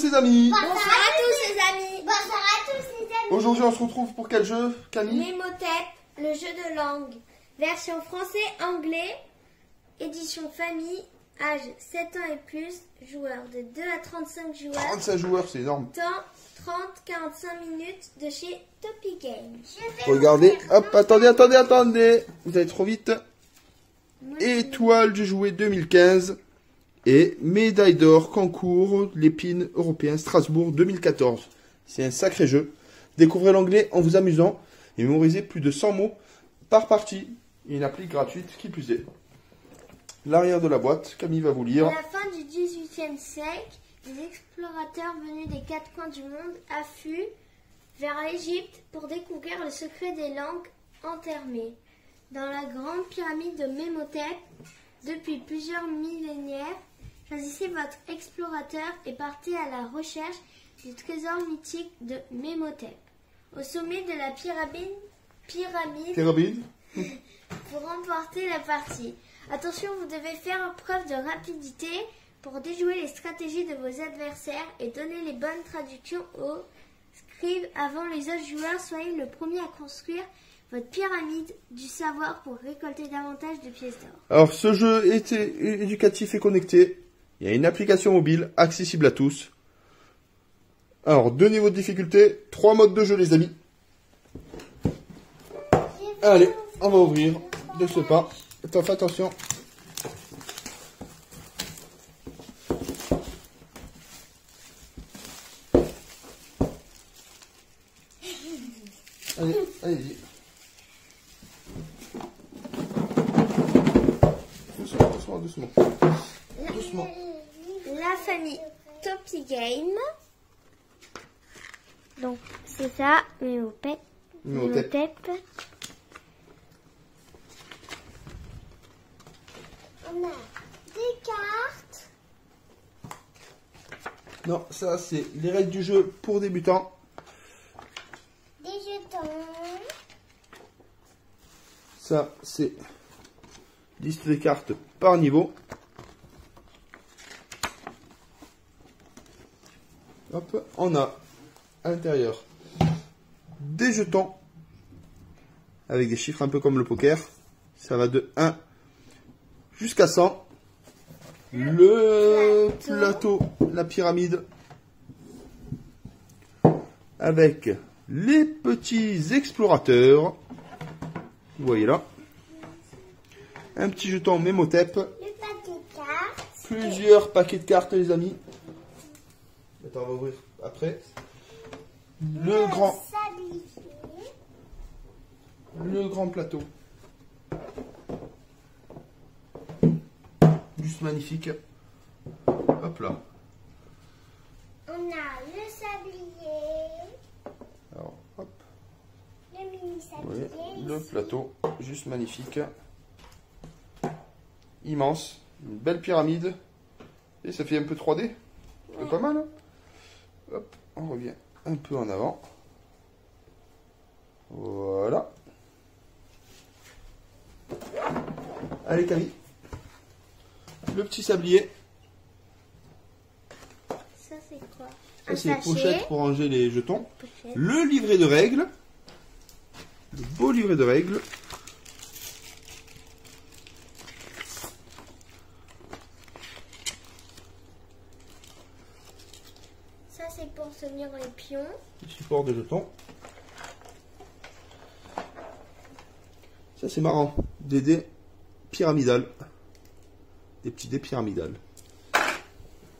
les amis. Bonsoir à tous les amis. Bonsoir à tous les amis. Aujourd'hui on se retrouve pour quel jeu, Camille? Mémotep, le jeu de langue. Version français-anglais. Édition famille. Âge 7 ans et plus. Joueurs de 2 à 35 joueurs. 35 joueurs, c'est énorme. Temps 30-45 minutes de chez Topi Game. Regardez, hop, attendez. Vous allez trop vite. Étoile du jouet 2015 et médaille d'or concours l'épine européen Strasbourg 2014. C'est un sacré jeu. Découvrez l'anglais en vous amusant et mémorisez plus de 100 mots par partie. Et une appli gratuite qui plus est. L'arrière de la boîte, Camille va vous lire. À la fin du XVIIIe siècle, des explorateurs venus des 4 coins du monde affluent vers l'Égypte pour découvrir le secret des langues enterrées dans la grande pyramide de Mémotep. Depuis plusieurs millénaires, choisissez votre explorateur et partez à la recherche du trésor mythique de Mémotep. Au sommet de la pyramide pour remporter la partie. Attention, vous devez faire preuve de rapidité pour déjouer les stratégies de vos adversaires et donner les bonnes traductions aux scribes avant les autres joueurs. Soyez le premier à construire votre pyramide du savoir pour récolter davantage de pièces d'or. Alors, ce jeu est éducatif et connecté. Il y a une application mobile accessible à tous. Alors, 2 niveaux de difficulté, 3 modes de jeu, les amis. Allez, on va ouvrir de ce pas. Fais attention. Allez-y. Doucement. La famille Topi Game. Donc, c'est ça, Mémotep. On a des cartes. Non, ça c'est les règles du jeu pour débutants. Des jetons. Ça c'est liste des cartes par niveau. Hop, on a à l'intérieur des jetons avec des chiffres un peu comme le poker. Ça va de 1 jusqu'à 100. Le plateau, la pyramide, avec les petits explorateurs. Vous voyez là. Un petit jeton Mémotep. Le paquet de cartes. Plusieurs paquets de cartes, les amis. Attends, on va ouvrir après. Le grand plateau. Juste magnifique. Hop là. On a le sablier. Alors, hop. Le mini Vous sablier. voyez, le plateau, juste magnifique. Immense. Une belle pyramide. Et ça fait un peu 3D. C'est pas mal, hein? Hop, on revient un peu en avant. Voilà. Allez, Camille. Le petit sablier. Ça, c'est quoi? Ça, c'est les sachet. pochettes pour ranger les jetons. Pochette. Le livret de règles. Le beau livret de règles. Ça, c'est pour tenir les pions. Le support de jetons. Ça, c'est marrant. Des dés pyramidales. Des petits dés pyramidales.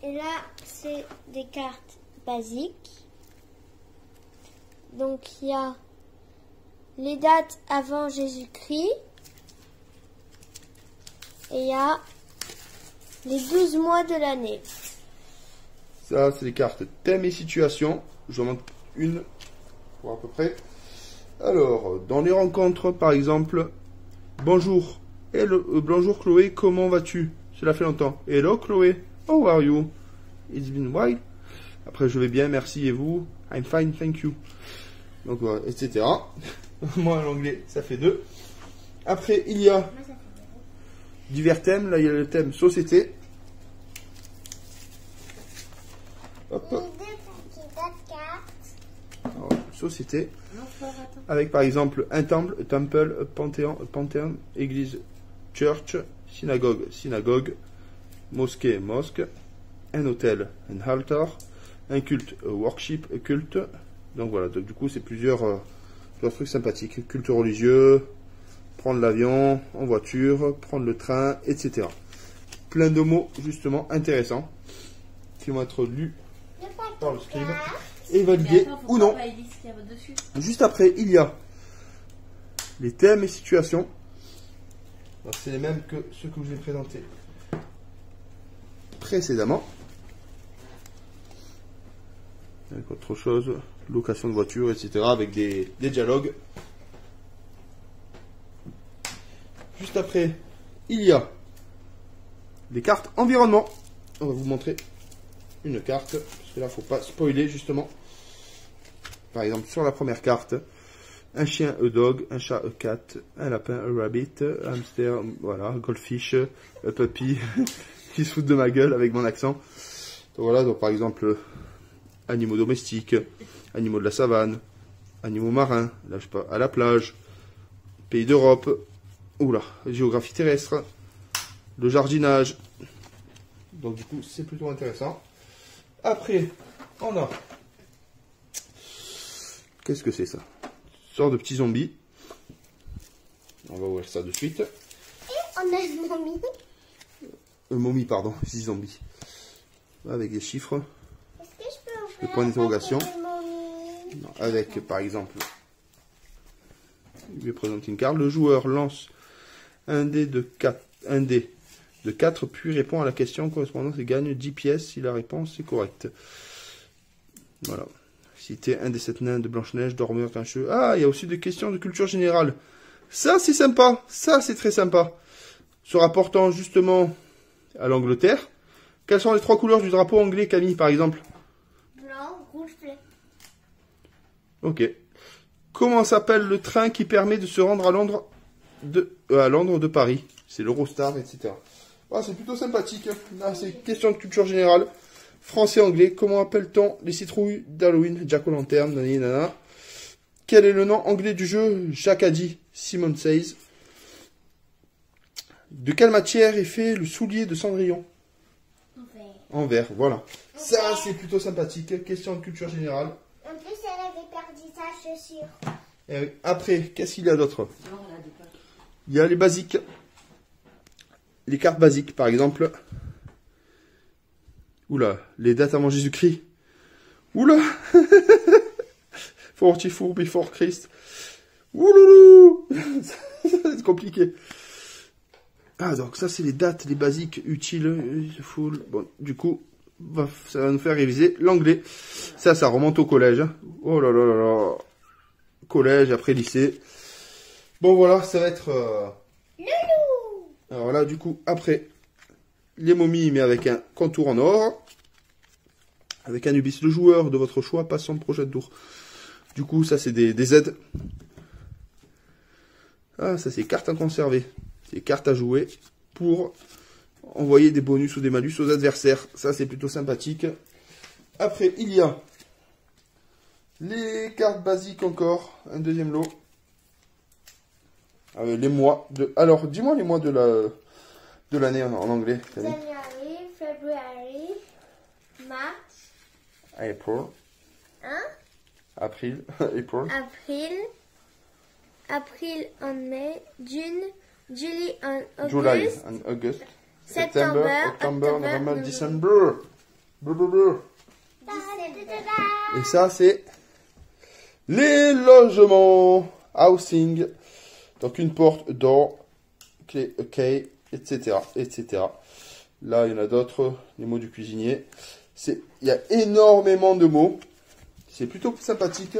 Et là, c'est des cartes basiques. Donc, il y a les dates avant Jésus-Christ. Et il y a les 12 mois de l'année. Ça, c'est les cartes thème et situation. J'en montre une pour à peu près. Alors, dans les rencontres, par exemple, bonjour. Hello, bonjour Chloé, comment vas-tu? Cela fait longtemps. Hello Chloé, how are you? It's been a while. Après, je vais bien, merci, et vous? I'm fine, thank you. Donc, voilà, etc. Moi, l'anglais, ça fait 2. Après, il y a divers thèmes. Là, il y a le thème société. Hop. Idée société. Non, Flore, attends. Avec par exemple un temple, panthéon, église, church, synagogue, mosquée, mosque, un hôtel, un altar, un culte, worship, culte. Donc voilà, donc, du coup c'est plusieurs trucs sympathiques. Culte religieux, prendre l'avion en voiture, prendre le train, etc. Plein de mots justement intéressants qui vont être lus par le scribe et validés ou non. Juste après, il y a les thèmes et situations. C'est les mêmes que ceux que je vous ai présentés précédemment. Avec autre chose, location de voiture, etc. Avec des dialogues. Juste après, il y a les cartes environnement. On va vous montrer une carte, parce que là, il ne faut pas spoiler justement. Par exemple, sur la première carte, un chien, a dog, un chat, a cat, un lapin, a rabbit, un hamster, voilà, goldfish, a puppy, qui se foutent de ma gueule avec mon accent. Donc voilà, donc par exemple, animaux domestiques, animaux de la savane, animaux marins, là je sais pas, à la plage, pays d'Europe, oula, géographie terrestre, le jardinage. Donc du coup, c'est plutôt intéressant. Après, on a... Qu'est-ce que c'est ça? Sorte de petits zombies. On va ouvrir ça de suite. Et on a une momie. Momie, pardon, 6 zombies. Avec des chiffres. Est-ce que je peux ouvrir Le point d'interrogation. une momie? Non, avec, par exemple, il me présente une carte. Le joueur lance un dé de 4, puis répond à la question correspondante et gagne 10 pièces si la réponse est correcte. Voilà. Citer un des 7 nains de Blanche-Neige, dormeur, grincheux. Ah, il y a aussi des questions de culture générale. Ça, c'est sympa. Ça, c'est très sympa. Se rapportant justement à l'Angleterre. Quelles sont les 3 couleurs du drapeau anglais, Camille, par exemple? Blanc, rouge, bleu. Ok. Comment s'appelle le train qui permet de se rendre à Londres de Paris? C'est l'Eurostar, etc. Ah, c'est plutôt sympathique. Là, c'est question de culture générale. Français, anglais. Comment appelle-t-on les citrouilles d'Halloween? Jack-o'-lantern, nani, nana. Quel est le nom anglais du jeu? Jacques a dit. Simon Says. De quelle matière est fait le soulier de Cendrillon? En verre, voilà. Ça, c'est plutôt sympathique. Question de culture générale. En plus, elle avait perdu sa chaussure. Et après, qu'est-ce qu'il y a d'autre? Il y a les basiques. Les cartes basiques, par exemple. Oula, les dates avant Jésus-Christ. Oula 44 before Christ. Ouloulou ça va être compliqué. Ah, donc ça, c'est les dates, les basiques, utiles, full. Bon, du coup, ça va nous faire réviser l'anglais. Ça remonte au collège. Hein. Oh là là là là. Collège, après lycée. Bon, voilà, ça va être... Loulou. Alors là, du coup, après... Les momies, mais avec un contour en or. Avec Anubis, le joueur de votre choix passe son projet de tour. Du coup, ça, c'est des aides. Ah, ça, c'est cartes à conserver. C'est cartes à jouer pour envoyer des bonus ou des malus aux adversaires. Ça, c'est plutôt sympathique. Après, il y a les cartes basiques encore. Un deuxième lot. Les mois de... Alors, dis-moi les mois de l'année en anglais. January, February, March. April. Hein? April. April. April en mai. June. July en August. July and August. September, October, October, November, November. December. Blablabla. Et ça, c'est les logements. Housing. Donc, une porte, door, clé, key, etc., etc. Là, il y en a d'autres, les mots du cuisinier. Il y a énormément de mots. C'est plutôt sympathique.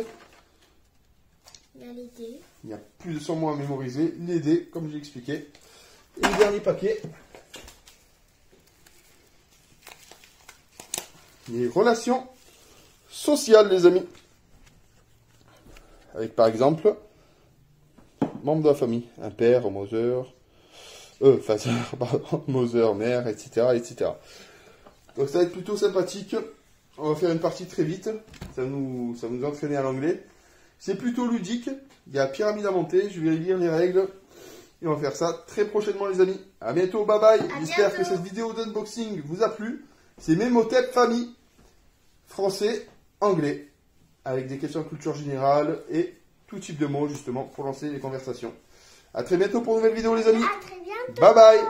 Il y a les dés. Il y a plus de 100 mots à mémoriser. Les dés, comme j'ai expliqué. Et le dernier paquet. Les relations sociales, les amis. Avec, par exemple, membre de la famille. Un père, mother, pardon, mother, mère, etc., etc. Donc ça va être plutôt sympathique. On va faire une partie très vite. Ça va nous entraîner à l'anglais. C'est plutôt ludique. Il y a pyramide à monter. Je vais lire les règles. Et on va faire ça très prochainement, les amis. À bientôt, bye bye. J'espère que cette vidéo d'unboxing vous a plu. C'est Memotep famille. Français, anglais. Avec des questions de culture générale et tout type de mots, justement, pour lancer les conversations. À très bientôt pour une nouvelle vidéo, les amis. À très bientôt. Bye bye.